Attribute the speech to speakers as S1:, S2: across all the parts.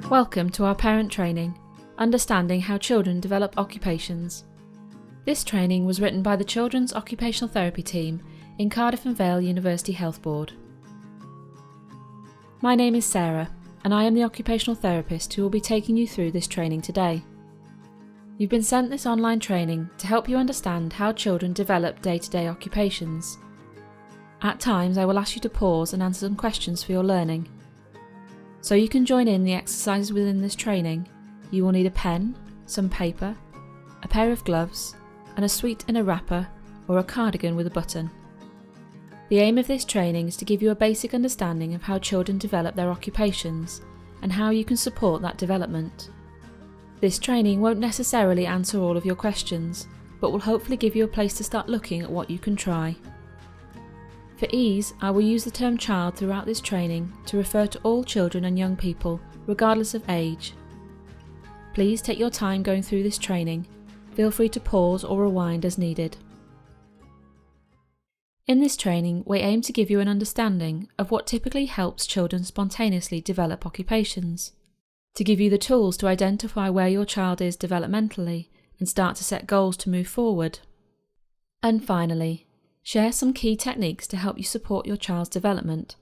S1: Welcome to our parent training, Understanding How Children Develop Occupations. This training was written by the Children's Occupational Therapy team in Cardiff and Vale University Health Board. My name is Sarah, and I am the occupational therapist who will be taking you through this training today. You've been sent this online training to help you understand how children develop day-to-day occupations. At times I will ask you to pause and answer some questions for your learning. So you can join in the exercises within this training, you will need a pen, some paper, a pair of gloves, and a sweet in a wrapper or a cardigan with a button. The aim of this training is to give you a basic understanding of how children develop their occupations and how you can support that development. This training won't necessarily answer all of your questions, but will hopefully give you a place to start looking at what you can try. For ease, I will use the term child throughout this training to refer to all children and young people, regardless of age. Please take your time going through this training. Feel free to pause or rewind as needed. In this training, we aim to give you an understanding of what typically helps children spontaneously develop occupations, to give you the tools to identify where your child is developmentally and start to set goals to move forward. And finally, share some key techniques to help you support your child's development,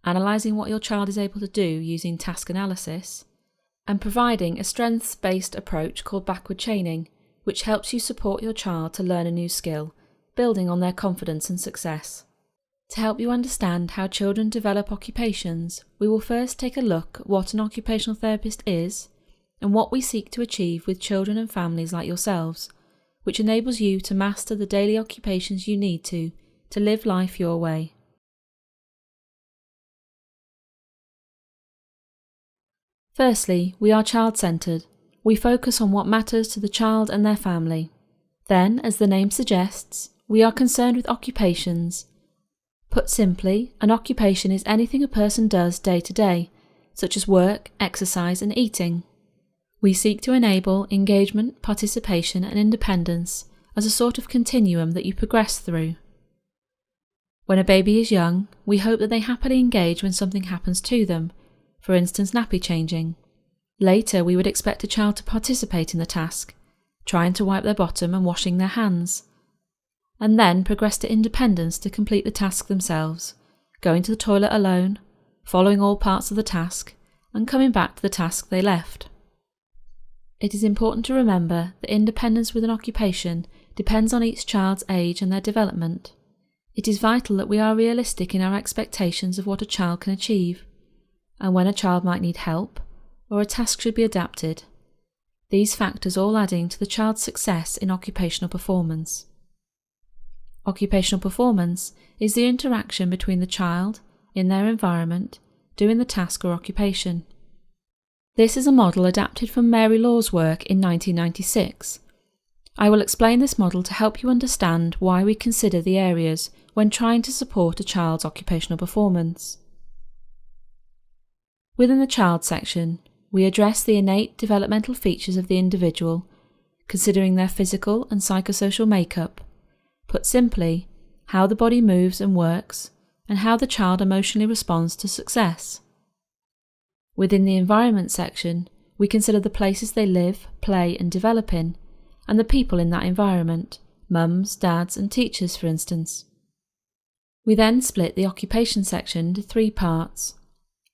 S1: analysing what your child is able to do using task analysis, and providing a strengths-based approach called backward chaining, which helps you support your child to learn a new skill, building on their confidence and success. To help you understand how children develop occupations, we will first take a look at what an occupational therapist is and what we seek to achieve with children and families like yourselves, which enables you to master the daily occupations you need to live life your way. Firstly, we are child-centred. We focus on what matters to the child and their family. Then, as the name suggests, we are concerned with occupations. Put simply, an occupation is anything a person does day to day, such as work, exercise and eating. We seek to enable engagement, participation and independence as a sort of continuum that you progress through. When a baby is young, we hope that they happily engage when something happens to them, for instance nappy changing. Later we would expect a child to participate in the task, trying to wipe their bottom and washing their hands, and then progress to independence to complete the task themselves, going to the toilet alone, following all parts of the task, and coming back to the task they left. It is important to remember that independence with an occupation depends on each child's age and their development. It is vital that we are realistic in our expectations of what a child can achieve, and when a child might need help, or a task should be adapted. These factors all adding to the child's success in occupational performance. Occupational performance is the interaction between the child, in their environment, doing the task or occupation. This is a model adapted from Mary Law's work in 1996. I will explain this model to help you understand why we consider the areas when trying to support a child's occupational performance. Within the child section, we address the innate developmental features of the individual, considering their physical and psychosocial makeup. Put simply, how the body moves and works, and how the child emotionally responds to success. Within the environment section, we consider the places they live, play and develop in, and the people in that environment, mums, dads and teachers for instance. We then split the occupation section into three parts: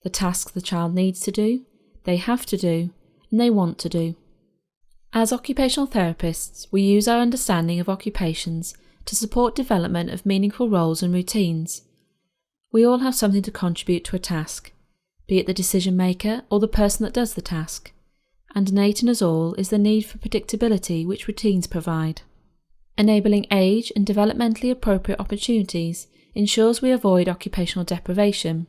S1: the tasks the child needs to do, they have to do, and they want to do. As occupational therapists, we use our understanding of occupations to support development of meaningful roles and routines. We all have something to contribute to a task, be it the decision maker or the person that does the task, and innate in us all is the need for predictability which routines provide. Enabling age and developmentally appropriate opportunities ensures we avoid occupational deprivation,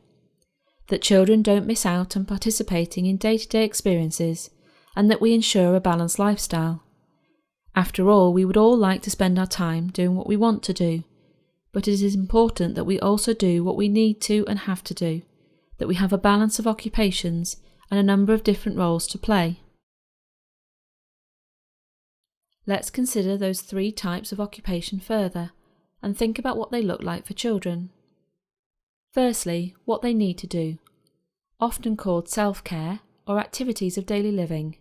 S1: that children don't miss out on participating in day-to-day experiences, and that we ensure a balanced lifestyle. After all, we would all like to spend our time doing what we want to do, but it is important that we also do what we need to and have to do, that we have a balance of occupations and a number of different roles to play. Let's consider those three types of occupation further, and think about what they look like for children. Firstly, what they need to do, often called self-care or activities of daily living.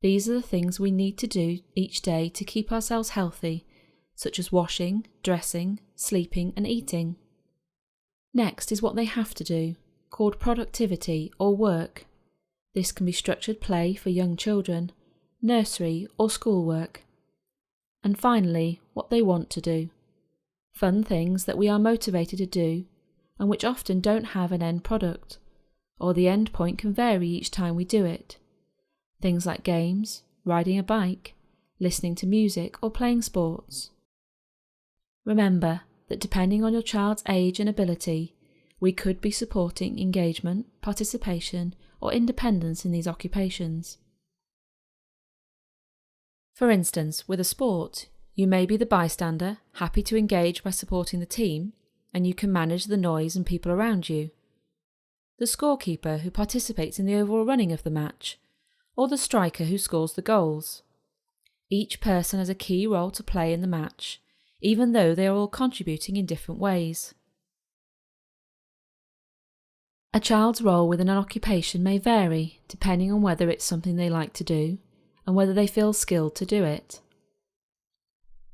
S1: These are the things we need to do each day to keep ourselves healthy, such as washing, dressing, sleeping and eating. Next is what they have to do, called productivity or work. This can be structured play for young children, nursery or schoolwork. And finally, what they want to do. Fun things that we are motivated to do and which often don't have an end product, or the end point can vary each time we do it. Things like games, riding a bike, listening to music or playing sports. Remember that depending on your child's age and ability, we could be supporting engagement, participation or independence in these occupations. For instance, with a sport, you may be the bystander, happy to engage by supporting the team, and you can manage the noise and people around you. The scorekeeper who participates in the overall running of the match, or the striker who scores the goals. Each person has a key role to play in the match, even though they are all contributing in different ways. A child's role within an occupation may vary depending on whether it's something they like to do and whether they feel skilled to do it.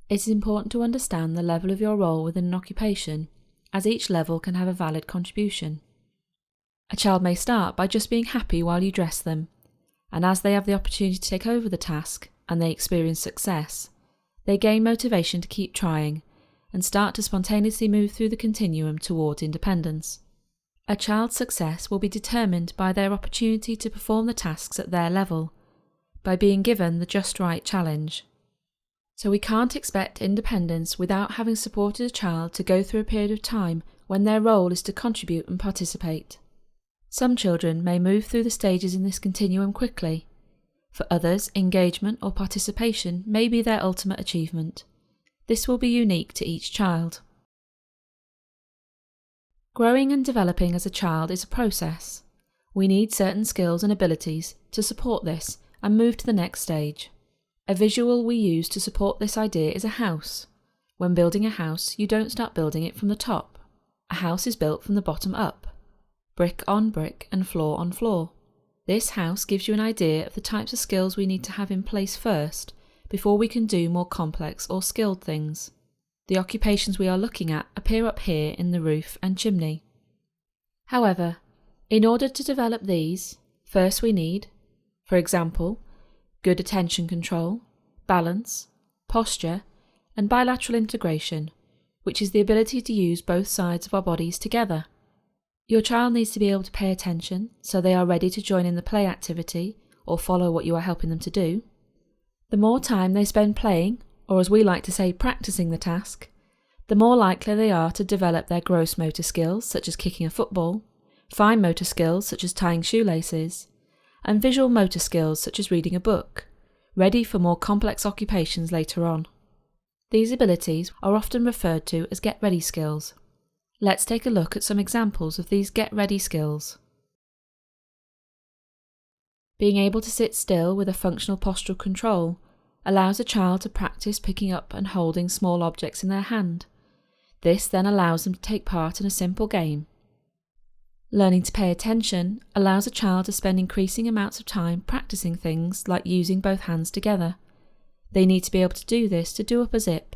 S1: It is important to understand the level of your role within an occupation, as each level can have a valid contribution. A child may start by just being happy while you dress them, and as they have the opportunity to take over the task and they experience success, they gain motivation to keep trying and start to spontaneously move through the continuum towards independence. A child's success will be determined by their opportunity to perform the tasks at their level, by being given the just right challenge. So we can't expect independence without having supported a child to go through a period of time when their role is to contribute and participate. Some children may move through the stages in this continuum quickly. For others, engagement or participation may be their ultimate achievement. This will be unique to each child. Growing and developing as a child is a process. We need certain skills and abilities to support this and move to the next stage. A visual we use to support this idea is a house. When building a house, you don't start building it from the top. A house is built from the bottom up, brick on brick and floor on floor. This house gives you an idea of the types of skills we need to have in place first, before we can do more complex or skilled things. The occupations we are looking at appear up here in the roof and chimney. However, in order to develop these, first we need, for example, good attention control, balance, posture, and bilateral integration, which is the ability to use both sides of our bodies together. Your child needs to be able to pay attention so they are ready to join in the play activity or follow what you are helping them to do. The more time they spend playing, or as we like to say, practicing the task, the more likely they are to develop their gross motor skills such as kicking a football, fine motor skills such as tying shoelaces, and visual motor skills such as reading a book, ready for more complex occupations later on. These abilities are often referred to as get-ready skills. Let's take a look at some examples of these get-ready skills. Being able to sit still with a functional postural control allows a child to practice picking up and holding small objects in their hand. This then allows them to take part in a simple game. Learning to pay attention allows a child to spend increasing amounts of time practicing things like using both hands together. They need to be able to do this to do up a zip.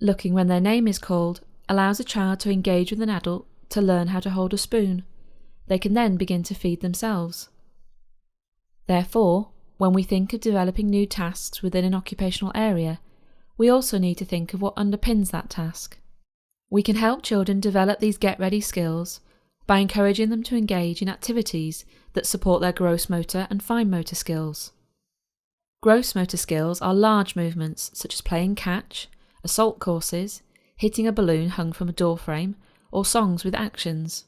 S1: Looking when their name is called allows a child to engage with an adult to learn how to hold a spoon. They can then begin to feed themselves. Therefore, when we think of developing new tasks within an occupational area, we also need to think of what underpins that task. We can help children develop these get-ready skills by encouraging them to engage in activities that support their gross motor and fine motor skills. Gross motor skills are large movements such as playing catch, assault courses, hitting a balloon hung from a door frame, or songs with actions.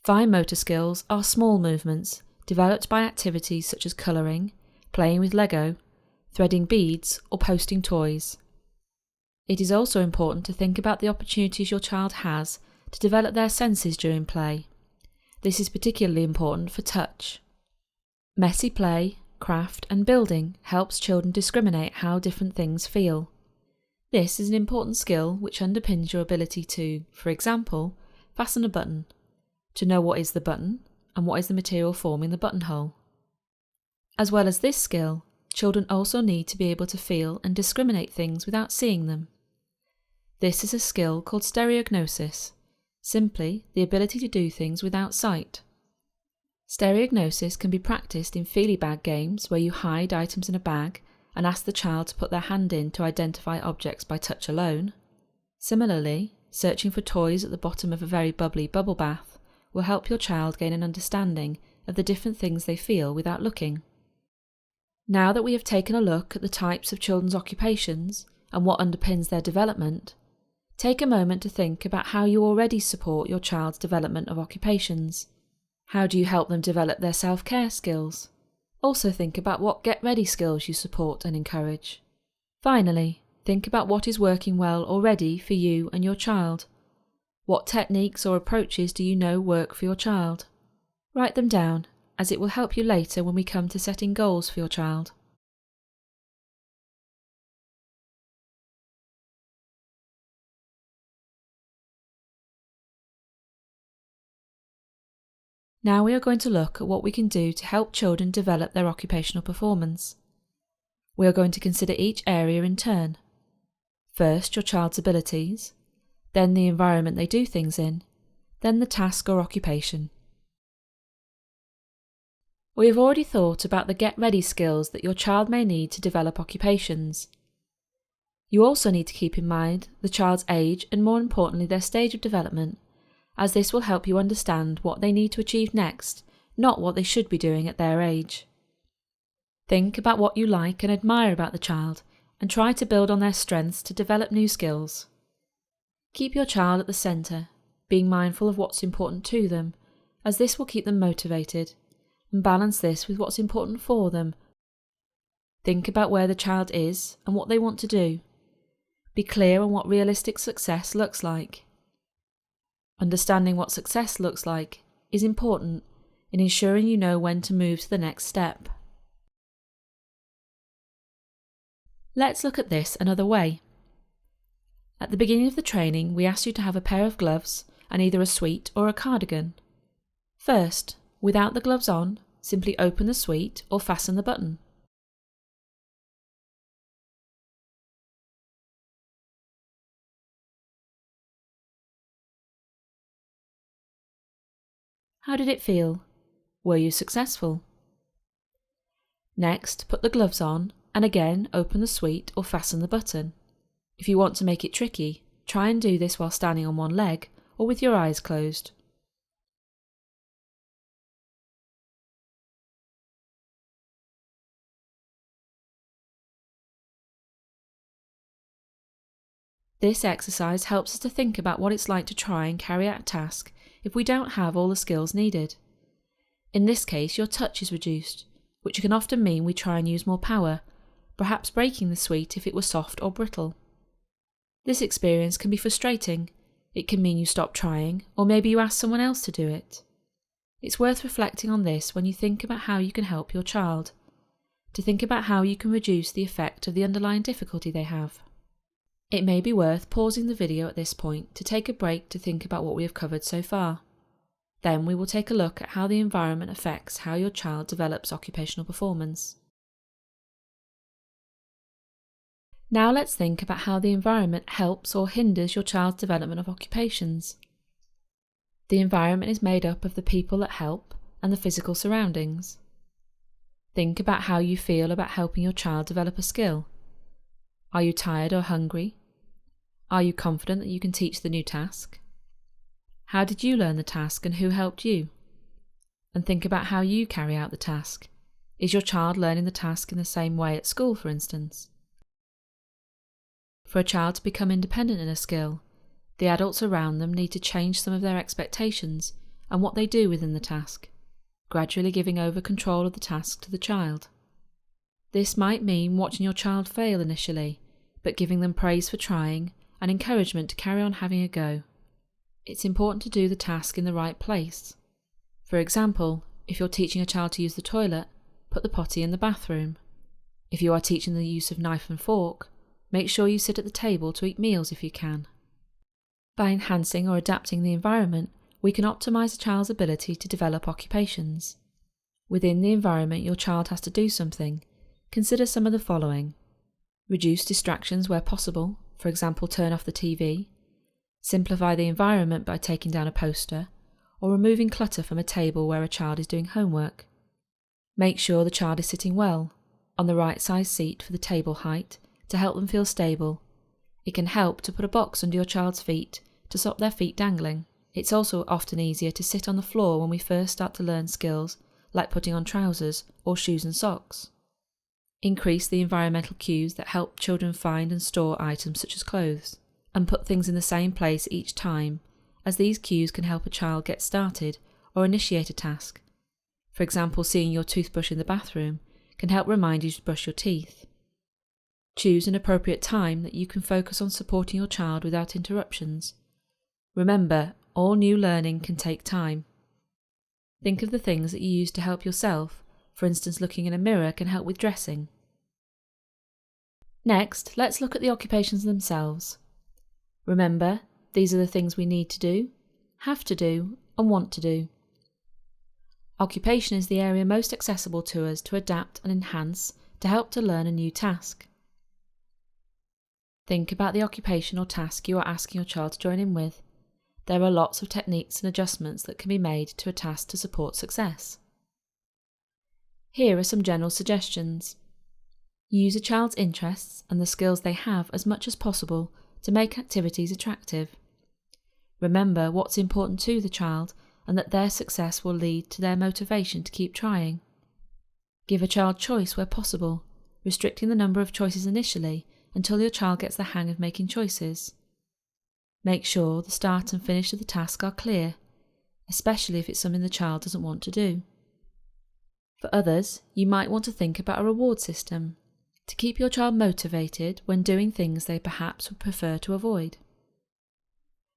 S1: Fine motor skills are small movements developed by activities such as colouring, playing with Lego, threading beads, or posting toys. It is also important to think about the opportunities your child has to develop their senses during play. This is particularly important for touch. Messy play, craft, and building helps children discriminate how different things feel. This is an important skill which underpins your ability to, for example, fasten a button. To know what is the button, and what is the material forming the buttonhole. As well as this skill, children also need to be able to feel and discriminate things without seeing them. This is a skill called stereognosis, simply the ability to do things without sight. Stereognosis can be practiced in feely bag games where you hide items in a bag and ask the child to put their hand in to identify objects by touch alone. Similarly, searching for toys at the bottom of a very bubbly bubble bath will help your child gain an understanding of the different things they feel without looking. Now that we have taken a look at the types of children's occupations and what underpins their development, take a moment to think about how you already support your child's development of occupations. How do you help them develop their self-care skills? Also think about what get-ready skills you support and encourage. Finally, think about what is working well already for you and your child. What techniques or approaches do you know work for your child? Write them down, as it will help you later when we come to setting goals for your child. Now we are going to look at what we can do to help children develop their occupational performance. We are going to consider each area in turn. First, your child's abilities, then the environment they do things in, then the task or occupation. We have already thought about the get-ready skills that your child may need to develop occupations. You also need to keep in mind the child's age and, more importantly, their stage of development, as this will help you understand what they need to achieve next, not what they should be doing at their age. Think about what you like and admire about the child, and try to build on their strengths to develop new skills. Keep your child at the centre, being mindful of what's important to them, as this will keep them motivated, and balance this with what's important for them. Think about where the child is and what they want to do. Be clear on what realistic success looks like. Understanding what success looks like is important in ensuring you know when to move to the next step. Let's look at this another way. At the beginning of the training, we asked you to have a pair of gloves and either a sweet or a cardigan. First, without the gloves on, simply open the sweet or fasten the button. How did it feel? Were you successful? Next, put the gloves on and again open the sweet or fasten the button. If you want to make it tricky, try and do this while standing on one leg or with your eyes closed. This exercise helps us to think about what it's like to try and carry out a task if we don't have all the skills needed. In this case, your touch is reduced, which can often mean we try and use more power, perhaps breaking the sweet if it was soft or brittle. This experience can be frustrating. It can mean you stop trying, or maybe you ask someone else to do it. It's worth reflecting on this when you think about how you can help your child, to think about how you can reduce the effect of the underlying difficulty they have. It may be worth pausing the video at this point to take a break to think about what we have covered so far. Then we will take a look at how the environment affects how your child develops occupational performance. Now let's think about how the environment helps or hinders your child's development of occupations. The environment is made up of the people that help and the physical surroundings. Think about how you feel about helping your child develop a skill. Are you tired or hungry? Are you confident that you can teach the new task? How did you learn the task and who helped you? And think about how you carry out the task. Is your child learning the task in the same way at school, for instance? For a child to become independent in a skill, the adults around them need to change some of their expectations and what they do within the task, gradually giving over control of the task to the child. This might mean watching your child fail initially, but giving them praise for trying and encouragement to carry on having a go. It's important to do the task in the right place. For example, if you're teaching a child to use the toilet, put the potty in the bathroom. If you are teaching the use of knife and fork, make sure you sit at the table to eat meals if you can. By enhancing or adapting the environment, We can optimise a child's ability to develop occupations. Within the environment your child has to do something, consider some of the following. Reduce distractions where possible, for example turn off the TV. Simplify the environment by taking down a poster, or removing clutter from a table where a child is doing homework. Make sure the child is sitting well, on the right size seat for the table height, to help them feel stable. It can help to put a box under your child's feet to stop their feet dangling. It's also often easier to sit on the floor when we first start to learn skills like putting on trousers or shoes and socks. Increase the environmental cues that help children find and store items such as clothes, and put things in the same place each time, as these cues can help a child get started or initiate a task. For example, seeing your toothbrush in the bathroom can help remind you to brush your teeth. Choose an appropriate time that you can focus on supporting your child without interruptions. Remember, all new learning can take time. Think of the things that you use to help yourself. For instance, looking in a mirror can help with dressing. Next, let's look at the occupations themselves. Remember, these are the things we need to do, have to do, and want to do. Occupation is the area most accessible to us to adapt and enhance to help to learn a new task. Think about the occupation or task you are asking your child to join in with. There are lots of techniques and adjustments that can be made to a task to support success. Here are some general suggestions. Use a child's interests and the skills they have as much as possible to make activities attractive. Remember what's important to the child and that their success will lead to their motivation to keep trying. Give a child choice where possible, restricting the number of choices initially until your child gets the hang of making choices. Make sure the start and finish of the task are clear, especially if it's something the child doesn't want to do. For others, you might want to think about a reward system to keep your child motivated when doing things they perhaps would prefer to avoid.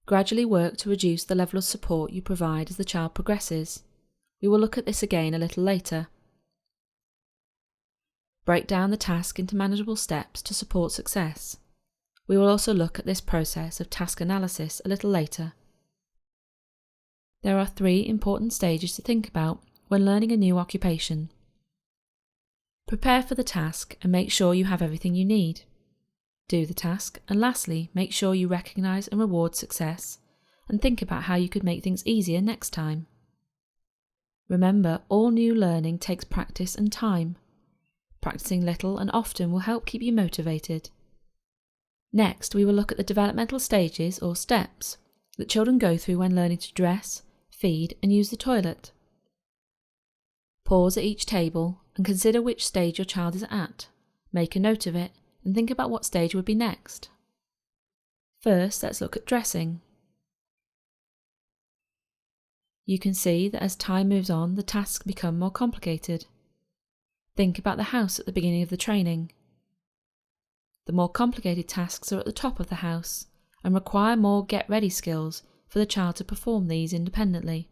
S1: Gradually work to reduce the level of support you provide as the child progresses. We will look at this again a little later. Break down the task into manageable steps to support success. We will also look at this process of task analysis a little later. There are 3 important stages to think about when learning a new occupation. Prepare for the task and make sure you have everything you need. Do the task, and lastly, make sure you recognise and reward success, and think about how you could make things easier next time. Remember, all new learning takes practice and time. Practicing little and often will help keep you motivated. Next, we will look at the developmental stages or steps that children go through when learning to dress, feed, and use the toilet. Pause at each table and consider which stage your child is at. Make a note of it and think about what stage would be next. First, let's look at dressing. You can see that as time moves on, the tasks become more complicated. Think about the house at the beginning of the training. The more complicated tasks are at the top of the house and require more get-ready skills for the child to perform these independently.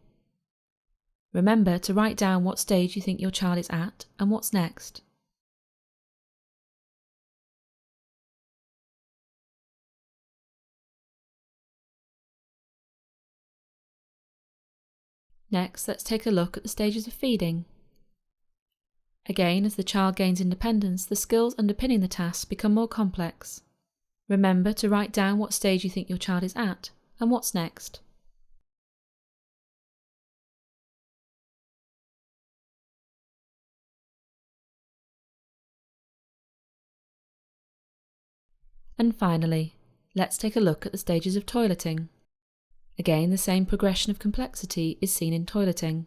S1: Remember to write down what stage you think your child is at and what's next. Next, let's take a look at the stages of feeding. Again, as the child gains independence, the skills underpinning the tasks become more complex. Remember to write down what stage you think your child is at and what's next. And finally, let's take a look at the stages of toileting. Again, the same progression of complexity is seen in toileting.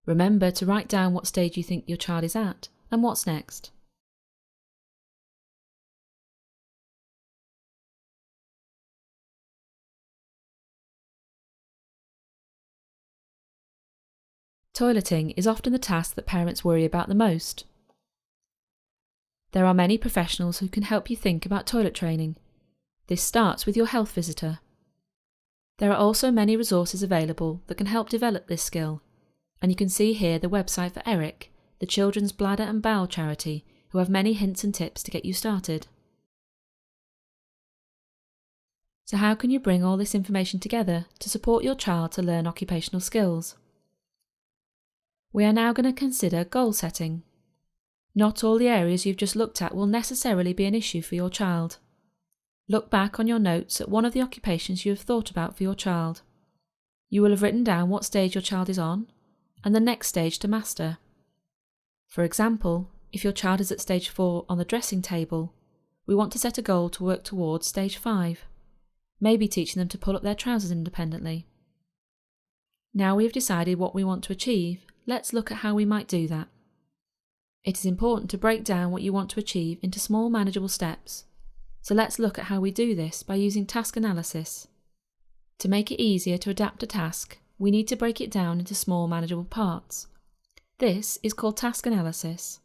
S1: Remember to write down what stage you think your child is at and what's next. Toileting is often the task that parents worry about the most. There are many professionals who can help you think about toilet training. This starts with your health visitor. There are also many resources available that can help develop this skill, and you can see here the website for Eric, the Children's Bladder and Bowel charity, who have many hints and tips to get you started. So how can you bring all this information together to support your child to learn occupational skills? We are now going to consider goal setting. Not all the areas you've just looked at will necessarily be an issue for your child. Look back on your notes at one of the occupations you have thought about for your child. You will have written down what stage your child is on and the next stage to master. For example, if your child is at stage 4 on the dressing table, we want to set a goal to work towards stage 5, maybe teaching them to pull up their trousers independently. Now we have decided what we want to achieve, let's look at how we might do that. It is important to break down what you want to achieve into small manageable steps, so let's look at how we do this by using task analysis. To make it easier to adapt a task, we need to break it down into small manageable parts. This is called task analysis.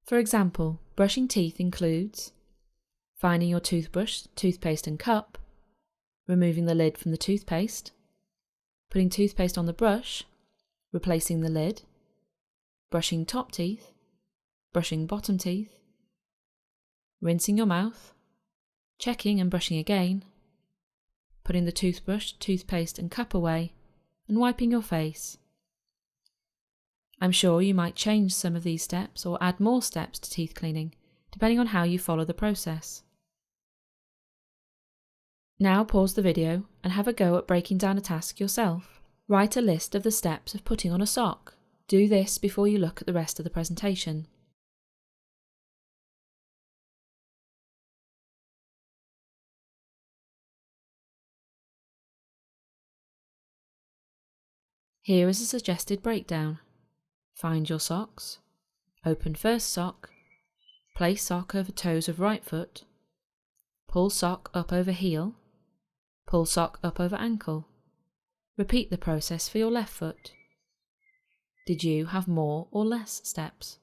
S1: For example, brushing teeth includes finding your toothbrush, toothpaste and cup, removing the lid from the toothpaste, putting toothpaste on the brush, replacing the lid, brushing top teeth, brushing bottom teeth, rinsing your mouth, checking and brushing again, putting the toothbrush, toothpaste and cup away, and wiping your face. I'm sure you might change some of these steps or add more steps to teeth cleaning, depending on how you follow the process. Now pause the video and have a go at breaking down a task yourself. Write a list of the steps of putting on a sock. Do this before you look at the rest of the presentation. Here is a suggested breakdown. Find your socks. Open first sock. Place sock over toes of right foot. Pull sock up over heel. Pull sock up over ankle. Repeat the process for your left foot. Did you have more or less steps?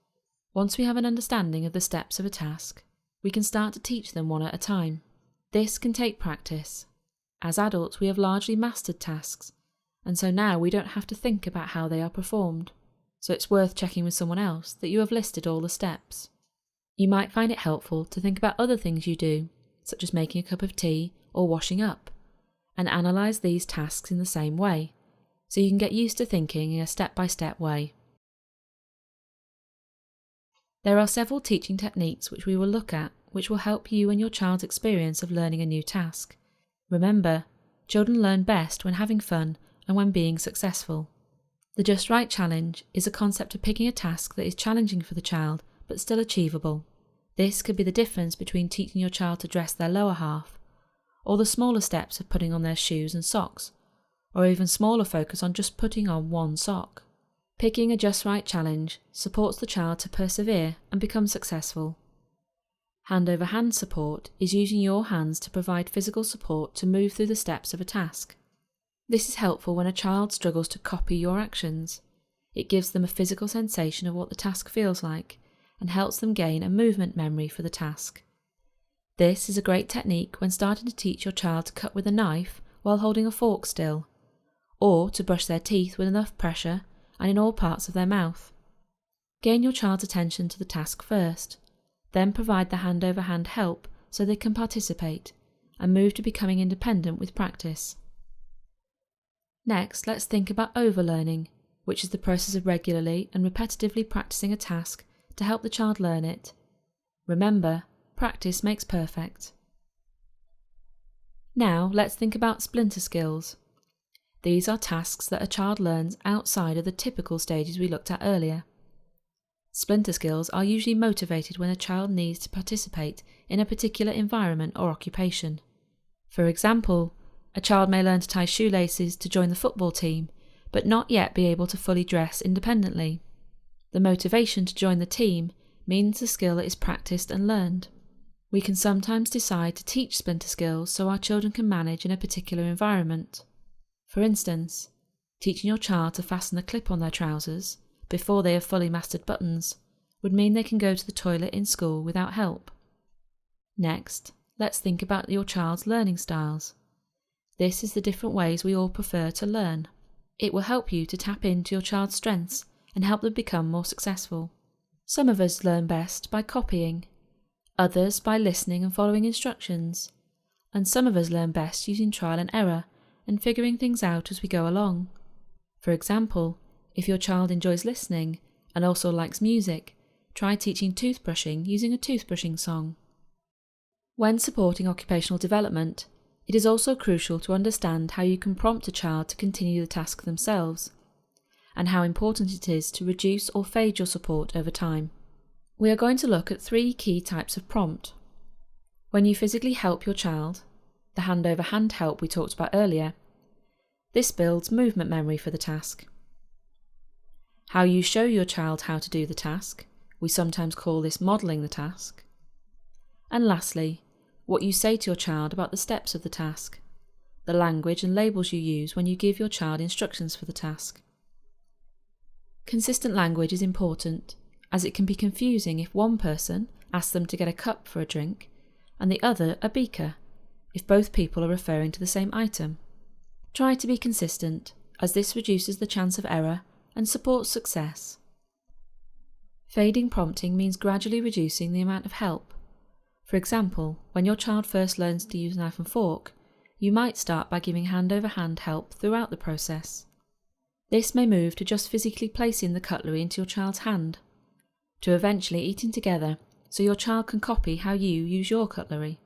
S1: Once we have an understanding of the steps of a task, we can start to teach them one at a time. This can take practice. As adults, we have largely mastered tasks, and so now we don't have to think about how they are performed. So it's worth checking with someone else that you have listed all the steps. You might find it helpful to think about other things you do, such as making a cup of tea or washing up, and analyse these tasks in the same way, so you can get used to thinking in a step-by-step way. There are several teaching techniques which we will look at which will help you and your child's experience of learning a new task. Remember, children learn best when having fun and when being successful. The just right challenge is a concept of picking a task that is challenging for the child but still achievable. This could be the difference between teaching your child to dress their lower half, or the smaller steps of putting on their shoes and socks, or even smaller focus on just putting on one sock. Picking a just right challenge supports the child to persevere and become successful. Hand-over-hand support is using your hands to provide physical support to move through the steps of a task. This is helpful when a child struggles to copy your actions. It gives them a physical sensation of what the task feels like and helps them gain a movement memory for the task. This is a great technique when starting to teach your child to cut with a knife while holding a fork still, or to brush their teeth with enough pressure and in all parts of their mouth. Gain your child's attention to the task first, then provide the hand-over-hand help so they can participate and move to becoming independent with practice. Next, let's think about overlearning, which is the process of regularly and repetitively practicing a task to help the child learn it. Remember, practice makes perfect. Now, let's think about splinter skills. These are tasks that a child learns outside of the typical stages we looked at earlier. Splinter skills are usually motivated when a child needs to participate in a particular environment or occupation. For example, a child may learn to tie shoelaces to join the football team, but not yet be able to fully dress independently. The motivation to join the team means the skill is practiced and learned. We can sometimes decide to teach splinter skills so our children can manage in a particular environment. For instance, teaching your child to fasten a clip on their trousers before they have fully mastered buttons would mean they can go to the toilet in school without help. Next, let's think about your child's learning styles. This is the different ways we all prefer to learn. It will help you to tap into your child's strengths and help them become more successful. Some of us learn best by copying, others by listening and following instructions, and some of us learn best using trial and error and figuring things out as we go along. For example, if your child enjoys listening and also likes music, try teaching toothbrushing using a toothbrushing song. When supporting occupational development, it is also crucial to understand how you can prompt a child to continue the task themselves, and how important it is to reduce or fade your support over time. We are going to look at 3 key types of prompt. When you physically help your child, the hand-over-hand help we talked about earlier, this builds movement memory for the task. How you show your child how to do the task, we sometimes call this modelling the task. And lastly, what you say to your child about the steps of the task, the language and labels you use when you give your child instructions for the task. Consistent language is important, as it can be confusing if one person asks them to get a cup for a drink and the other a beaker, if both people are referring to the same item. Try to be consistent, as this reduces the chance of error and supports success. Fading prompting means gradually reducing the amount of help. For example, when your child first learns to use a knife and fork, you might start by giving hand-over-hand help throughout the process. This may move to just physically placing the cutlery into your child's hand, to eventually eating together so your child can copy how you use your cutlery.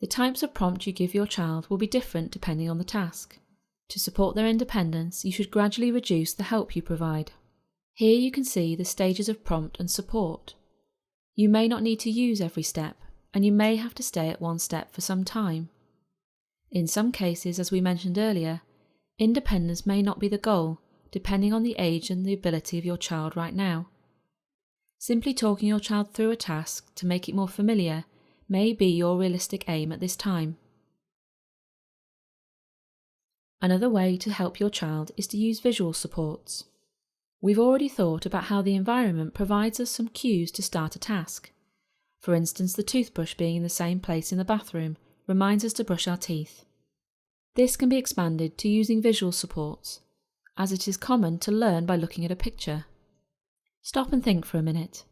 S1: The types of prompt you give your child will be different depending on the task. To support their independence, you should gradually reduce the help you provide. Here you can see the stages of prompt and support. You may not need to use every step, and you may have to stay at one step for some time. In some cases, as we mentioned earlier, independence may not be the goal, depending on the age and the ability of your child right now. Simply talking your child through a task to make it more familiar may be your realistic aim at this time. Another way to help your child is to use visual supports. We've already thought about how the environment provides us some cues to start a task. For instance, the toothbrush being in the same place in the bathroom reminds us to brush our teeth. This can be expanded to using visual supports, as it is common to learn by looking at a picture. Stop and think for a minute.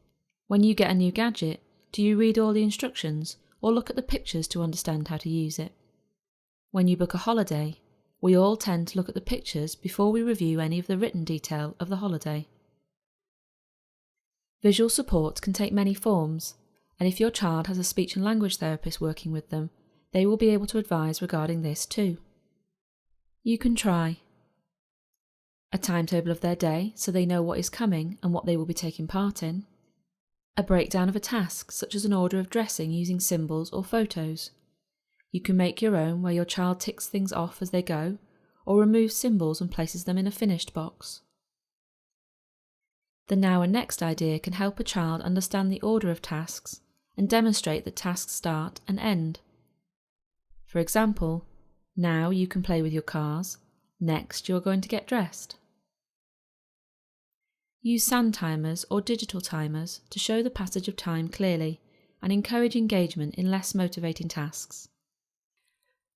S1: When you get a new gadget, do you read all the instructions or look at the pictures to understand how to use it? When you book a holiday, we all tend to look at the pictures before we review any of the written detail of the holiday. Visual support can take many forms, and if your child has a speech and language therapist working with them, they will be able to advise regarding this too. You can try a timetable of their day so they know what is coming and what they will be taking part in, a breakdown of a task such as an order of dressing using symbols or photos. You can make your own where your child ticks things off as they go, or removes symbols and places them in a finished box. The now and next idea can help a child understand the order of tasks and demonstrate that tasks start and end. For example, now you can play with your cars, next you are going to get dressed. Use sand timers or digital timers to show the passage of time clearly and encourage engagement in less motivating tasks.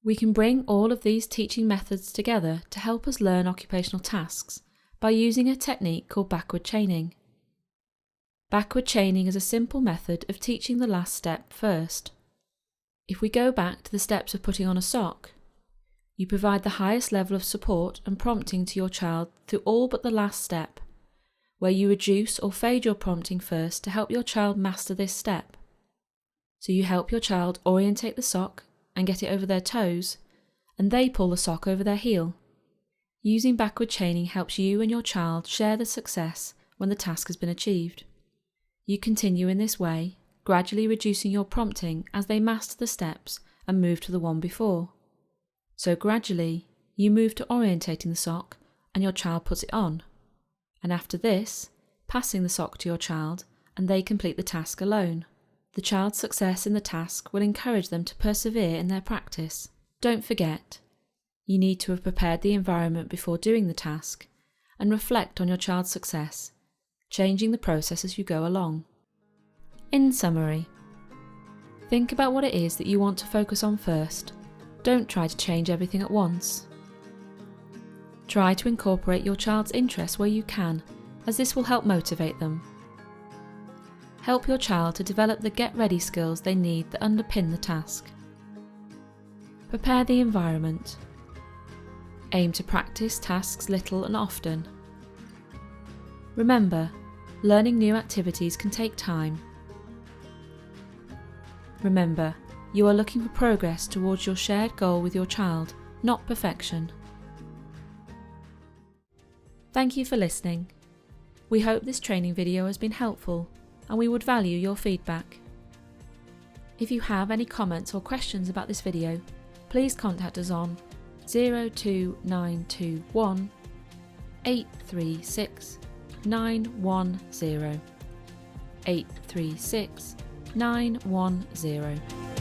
S1: We can bring all of these teaching methods together to help us learn occupational tasks by using a technique called backward chaining. Backward chaining is a simple method of teaching the last step first. If we go back to the steps of putting on a sock, you provide the highest level of support and prompting to your child through all but the last step, where you reduce or fade your prompting first to help your child master this step. So you help your child orientate the sock and get it over their toes, and they pull the sock over their heel. Using backward chaining helps you and your child share the success when the task has been achieved. You continue in this way, gradually reducing your prompting as they master the steps and move to the one before. So gradually, you move to orientating the sock and your child puts it on. And after this, passing the sock to your child and they complete the task alone. The child's success in the task will encourage them to persevere in their practice. Don't forget, you need to have prepared the environment before doing the task and reflect on your child's success, changing the process as you go along. In summary, think about what it is that you want to focus on first. Don't try to change everything at once. Try to incorporate your child's interests where you can, as this will help motivate them. Help your child to develop the get-ready skills they need that underpin the task. Prepare the environment. Aim to practice tasks little and often. Remember, learning new activities can take time. Remember, you are looking for progress towards your shared goal with your child, not perfection. Thank you for listening. We hope this training video has been helpful, and we would value your feedback. If you have any comments or questions about this video, please contact us on 02921 836 910 836 910.